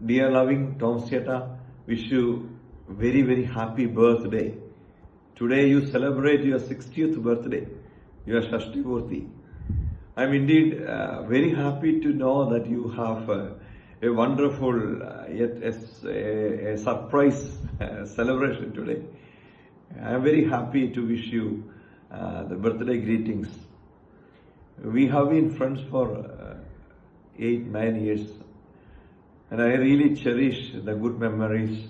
Dear loving Tom Sieta, wish you very, very happy birthday. Today you celebrate your 60th birthday, your Shashti Purti. I'm indeed very happy to know that you have a wonderful, yet a surprise celebration today. I'm very happy to wish you the birthday greetings. We have been friends for 8-9 years, and I really cherish the good memories,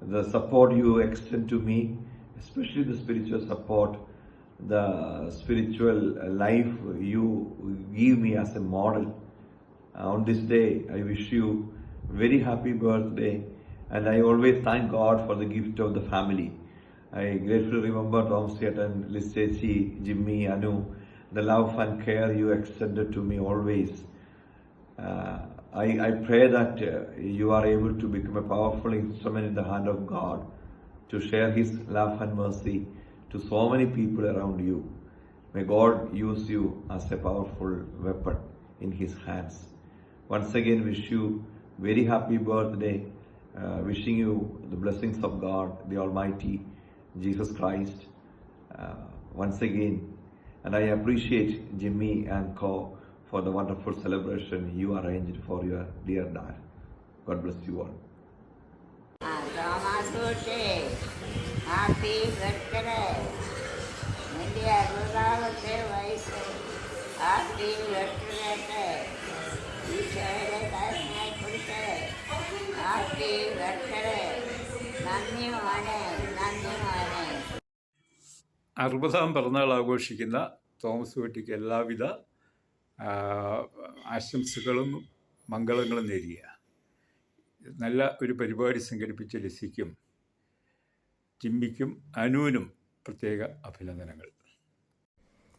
the support you extend to me, especially the spiritual support, the spiritual life you give me as a model. On this day, I wish you very happy birthday, and I always thank God for the gift of the family. I gratefully remember Tom Seaton, Liz Chechi, Jimmy, Anu, the love and care you extended to me always. I pray that you are able to become a powerful instrument in the hand of God to share His love and mercy to so many people around you. May God use you as a powerful weapon in His hands. Once again, wish you very happy birthday. Wishing you the blessings of God, the Almighty, Jesus Christ. Once again, and I appreciate Jimmy and Co for the wonderful celebration you arranged for your dear dad. God bless you all. Happy birthday. India, happy birthday. Happy birthday. നന്ദി മോനെ. 60-ാം പിറന്നാൾ ആഘോഷിക്കുന്ന Thomas കുട്ടിക്ക് എല്ലാവിധ ആശംസകളും മംഗളങ്ങളും നേരുക. നല്ല ഒരു പരിപാടി സംഘടിപ്പിച്ച ലിസിക്കും ജിമ്മിക്കും അനുവിനും പ്രത്യേക അഭിനന്ദനങ്ങൾ.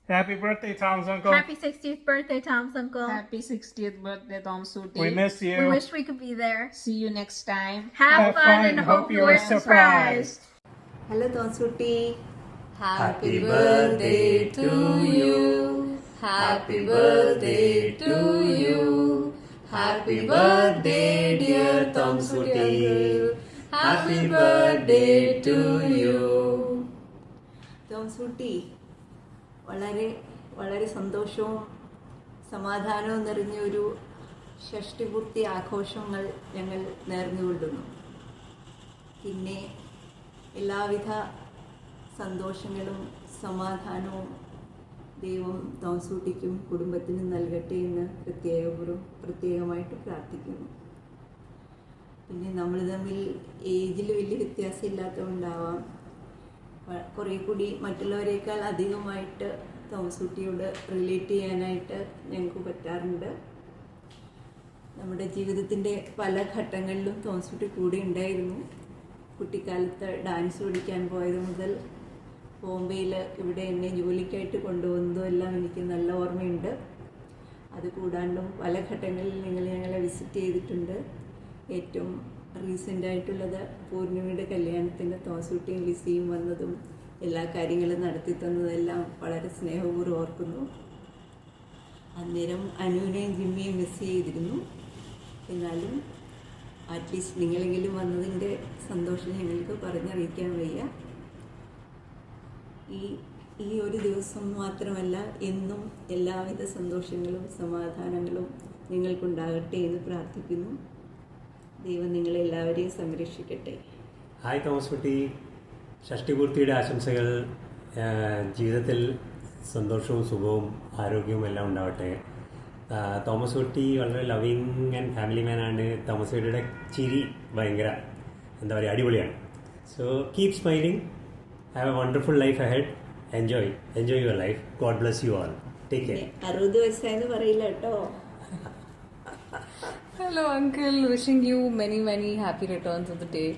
Happy birthday, Tom's uncle. Happy 60th birthday, Tom's uncle. Happy 60th birthday, Tom Suti. We miss you. We wish we could be there. See you next time. Have fun and hope you were surprised. Hello, Tom Suti. Happy birthday to you. Happy birthday to you. Happy birthday, dear Tom Suti. Happy birthday to you. Tom Suti. വളരെ വളരെ സന്തോഷവും സമാധാനവും നിറഞ്ഞ ഒരു ഷഷ്ടിപൂർത്തി ആഘോഷങ്ങൾ ഞങ്ങൾ നേർന്നുകൊള്ളുന്നു. പിന്നെ എല്ലാവിധ സന്തോഷങ്ങളും സമാധാനവും ദൈവം തോംസൂട്ടിക്കും കുടുംബത്തിനും നൽകട്ടെ എന്ന് പ്രത്യേകമായിട്ട് പ്രാർത്ഥിക്കുന്നു. പിന്നെ നമ്മൾ തമ്മിൽ ഏജിൽ വലിയ വ്യത്യാസമില്ലാത്തതുകൊണ്ടാവാം കുറേ കൂടി മറ്റുള്ളവരെക്കാൾ അധികമായിട്ട് തോമസൂട്ടിയോട് റിലേറ്റ് ചെയ്യാനായിട്ട് ഞങ്ങൾക്ക് പറ്റാറുണ്ട്. നമ്മുടെ ജീവിതത്തിൻ്റെ പല ഘട്ടങ്ങളിലും തോമസൂട്ടി കൂടെ ഉണ്ടായിരുന്നു. കുട്ടിക്കാലത്ത് ഡാൻസ് പഠിക്കാൻ പോയത് മുതൽ ബോംബെയിൽ ഇവിടെ എന്നെ ജോലിക്കായിട്ട് കൊണ്ടുപോകുന്നതും എല്ലാം എനിക്ക് നല്ല ഓർമ്മയുണ്ട്. അതുകൂടാണ്ടും പല ഘട്ടങ്ങളിൽ ഞങ്ങളെ വിസിറ്റ് ചെയ്തിട്ടുണ്ട്. ഏറ്റവും റീസെൻ്റായിട്ടുള്ളത് പൂർണിമയുടെ കല്യാണത്തിന് തോമസൂട്ടിയും ലിസിയും വന്നതും എല്ലാ കാര്യങ്ങളും നടത്തി തന്നതെല്ലാം വളരെ സ്നേഹപൂർവ്വം ഓർക്കുന്നു. അന്നേരം അനുവിനെയും ജിമ്മിയും മിസ് ചെയ്തിരുന്നു. എന്നാലും അറ്റ്ലീസ്റ്റ് നിങ്ങളെങ്കിലും വന്നതിൻ്റെ സന്തോഷം ഞങ്ങൾക്ക് പറഞ്ഞറിയിക്കാൻ വയ്യ. ഈ ഒരു ദിവസം മാത്രമല്ല, എന്നും എല്ലാവിധ സന്തോഷങ്ങളും സമാധാനങ്ങളും നിങ്ങൾക്കുണ്ടാകട്ടെ എന്ന് പ്രാർത്ഥിക്കുന്നു. ദൈവം നിങ്ങളെല്ലാവരെയും സംരക്ഷിക്കട്ടെ. ഹായ് തോമസ് കുട്ടി, ഷഷ്ടിപൂർത്തിയുടെ ആശംസകൾ. ജീവിതത്തിൽ സന്തോഷവും സുഖവും ആരോഗ്യവും എല്ലാം ഉണ്ടാവട്ടെ. തോമസ് കുട്ടി വളരെ ലവിങ് ആൻഡ് ഫാമിലി മാനാണ്. തോമസ് കുട്ടിയുടെ ചിരി ഭയങ്കര എന്താ പറയുക, അടിപൊളിയാണ്. So keep smiling, have A wonderful life ahead. Enjoy your life. God bless you all. Take care. 60 വയസ്സായെന്ന് പറയില്ല കേട്ടോ. Hello uncle, wishing you many happy returns of the day.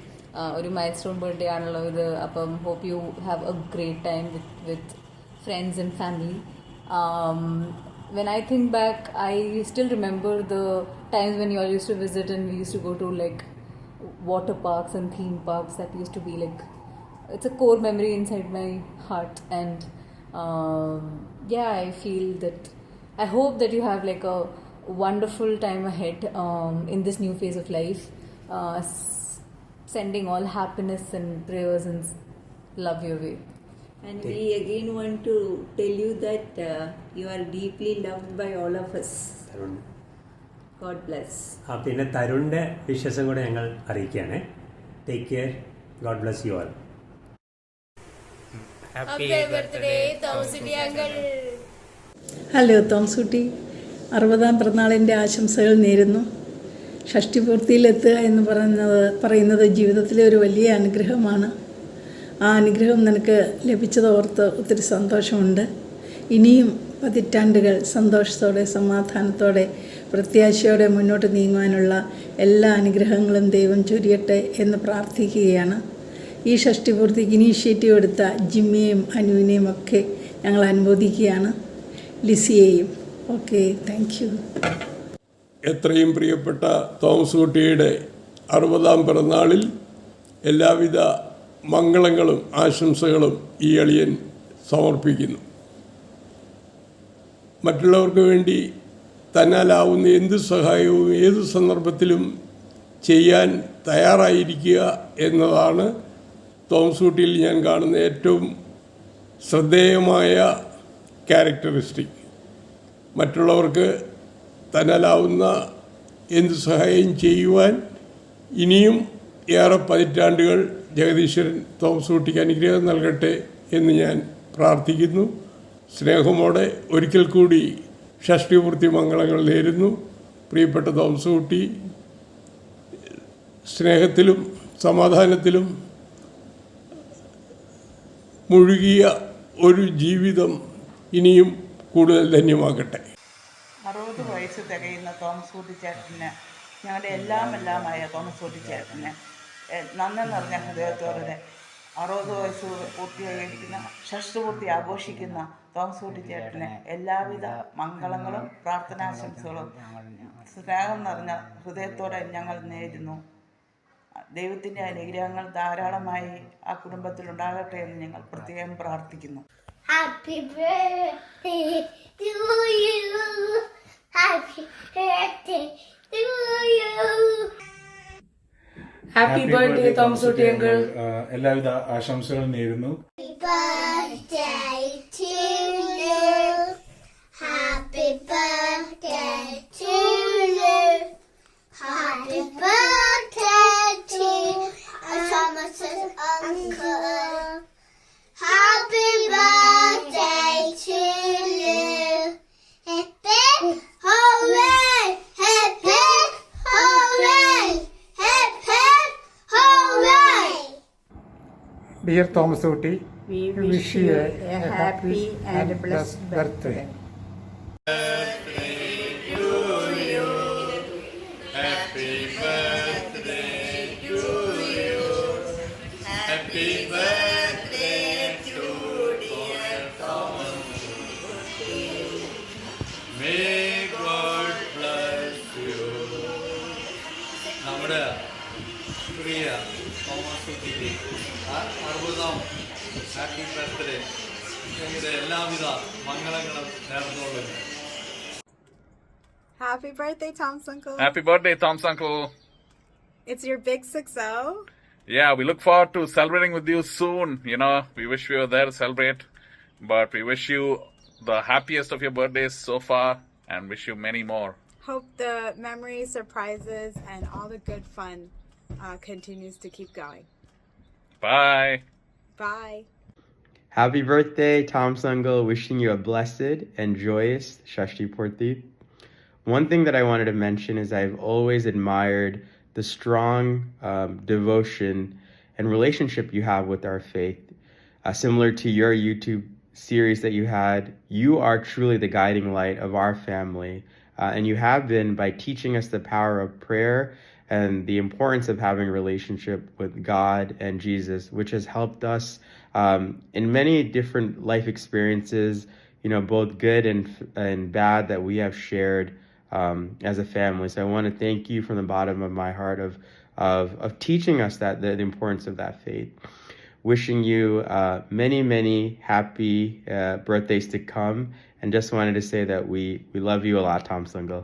ഒരു milestone birthday ആണല്ലോ ഇത്. അപ്പം hope you have a great time with friends and family. When I think back, I still remember the times when you all used to visit and we used to go to like water parks and theme parks. That used to be like, it's a core memory inside my heart. And yeah, I feel that, I hope that you have like a wonderful time ahead in this new phase of life. Sending all happiness and prayers and love your way. And we again want to tell you that you are deeply loved by all of us. Tarun. God bless. പിന്നെ തരുണിൻ്റെ വിശ്വാസം കൂടെ ഞങ്ങൾ അറിയിക്കുകയാണ്. Take care. God bless you all. Happy birthday, Thomasity uncle. Hello Thomsutty, 60-ാം പിറന്നാളിൻ്റെ ആശംസകൾ നേരുന്നു. ഷഷ്ടിപൂർത്തിയിലെത്തുക എന്ന് പറയുന്നത് ജീവിതത്തിലെ ഒരു വലിയ അനുഗ്രഹമാണ്. ആ അനുഗ്രഹം നിനക്ക് ലഭിച്ചതോർത്ത് ഒത്തിരി സന്തോഷമുണ്ട്. ഇനിയും പതിറ്റാണ്ടുകൾ സന്തോഷത്തോടെ സമാധാനത്തോടെ പ്രത്യാശയോടെ മുന്നോട്ട് നീങ്ങുവാനുള്ള എല്ലാ അനുഗ്രഹങ്ങളും ദൈവം ചൊരിയട്ടെ എന്ന് പ്രാർത്ഥിക്കുകയാണ്. ഈ ഷഷ്ടിപൂർത്തിക്ക് ഇനീഷ്യേറ്റീവ് എടുത്ത ജിമ്മിയെയും അനുവിനെയും ഒക്കെ ഞങ്ങൾ അനുമോദിക്കുകയാണ്, ലിസിയെയും. Okay, thank you. എത്രയും പ്രിയപ്പെട്ട തോമസ് കുട്ടിയുടെ 60-ാം പിറന്നാളിൽ എല്ലാവിധ മംഗളങ്ങളും ആശംസകളും ഈ അളിയൻ സമർപ്പിക്കുന്നു. മറ്റുള്ളവർക്ക് വേണ്ടി തന്നാലാവുന്ന എന്ത് സഹായവും ഏത് സന്ദർഭത്തിലും ചെയ്യാൻ തയ്യാറായിരിക്കുക എന്നതാണ് തോമസ് കുട്ടിയിൽ ഞാൻ കാണുന്ന ഏറ്റവും ശ്രദ്ധേയമായ ക്യാരക്ടറിസ്റ്റിക്. മറ്റുള്ളവർക്ക് തന്നാലാവുന്ന എന്ത് സഹായം ചെയ്യുവാൻ ഇനിയും ഏറെ പതിറ്റാണ്ടുകൾ ജഗദീശ്വരൻ തോമസ് കുട്ടിക്ക് അനുഗ്രഹം നൽകട്ടെ എന്ന് ഞാൻ പ്രാർത്ഥിക്കുന്നു. സ്നേഹമോടെ ഒരിക്കൽ കൂടി ഷഷ്ടിപൂർത്തി മംഗളങ്ങൾ നേരുന്നു. പ്രിയപ്പെട്ട തോമസ് കുട്ടി, സ്നേഹത്തിലും സമാധാനത്തിലും മുഴുകിയ ഒരു ജീവിതം ഇനിയും കൂടുതൽ ധന്യമാകട്ടെ. 60 വയസ്സ് തികയുന്ന തോമസ് കുട്ടി ചേട്ടന്, ഞങ്ങളുടെ എല്ലാമായ തോമസ് കുട്ടി ചേട്ടന് നന്ദി നിറഞ്ഞ ഹൃദയത്തോടെ 60 വയസ്സ് പൂർത്തിയായിരിക്കുന്ന ഷഷ്ടിപൂർത്തി ആഘോഷിക്കുന്ന തോമസ് കുട്ടി ചേട്ടന് എല്ലാവിധ മംഗളങ്ങളും പ്രാർത്ഥനാശംസകളും സ്നേഹം നിറഞ്ഞ ഹൃദയത്തോടെ ഞങ്ങൾ നേരുന്നു. ദൈവത്തിൻ്റെ അനുഗ്രഹങ്ങൾ ധാരാളമായി ആ കുടുംബത്തിലുണ്ടാകട്ടെ എന്ന് ഞങ്ങൾ പ്രത്യേകം പ്രാർത്ഥിക്കുന്നു. Happy birthday to you. Happy birthday to you. Happy birthday Thomasutty uncle. എല്ലാവിധ ആശംസകളും നേരുന്നു. Birthday to you. Happy birthday to you. Happy birthday to Thomas's uncle. Happy birthday to you. Happy hooray! Happy hooray! Happy hooray! Dear Thomasity, We wish you a happy and blessed birthday. നമ്മുടെ പ്രിയ Thomas കുട്ടിക്ക് 60-ാം happy birthday ഞങ്ങളുടെ എല്ലാവിധ മംഗളങ്ങളും നേർന്നുകൊള്ളുന്നു. Happy birthday, Tom's uncle. Happy birthday, Tom's uncle. It's your big 6-0. Yeah, we look forward to celebrating with you soon. You know, we wish we were there to celebrate, but we wish you the happiest of your birthdays so far and wish you many more. Hope the memories, surprises, and all the good fun continues to keep going. Bye. Bye. Happy birthday, Tom's uncle. Wishing you a blessed and joyous Shashti Purti. One thing that I wanted to mention is I've always admired the strong devotion and relationship you have with our faith. Similar to your YouTube series that you had, you are truly the guiding light of our family. And you have been by teaching us the power of prayer and the importance of having a relationship with God and Jesus, which has helped us in many different life experiences, you know, both good and bad that we have shared as a family. So I want to thank you from the bottom of my heart of teaching us that the importance of that faith. Wishing you many happy birthdays to come, and just wanted to say that we love you a lot, Tom Sungal.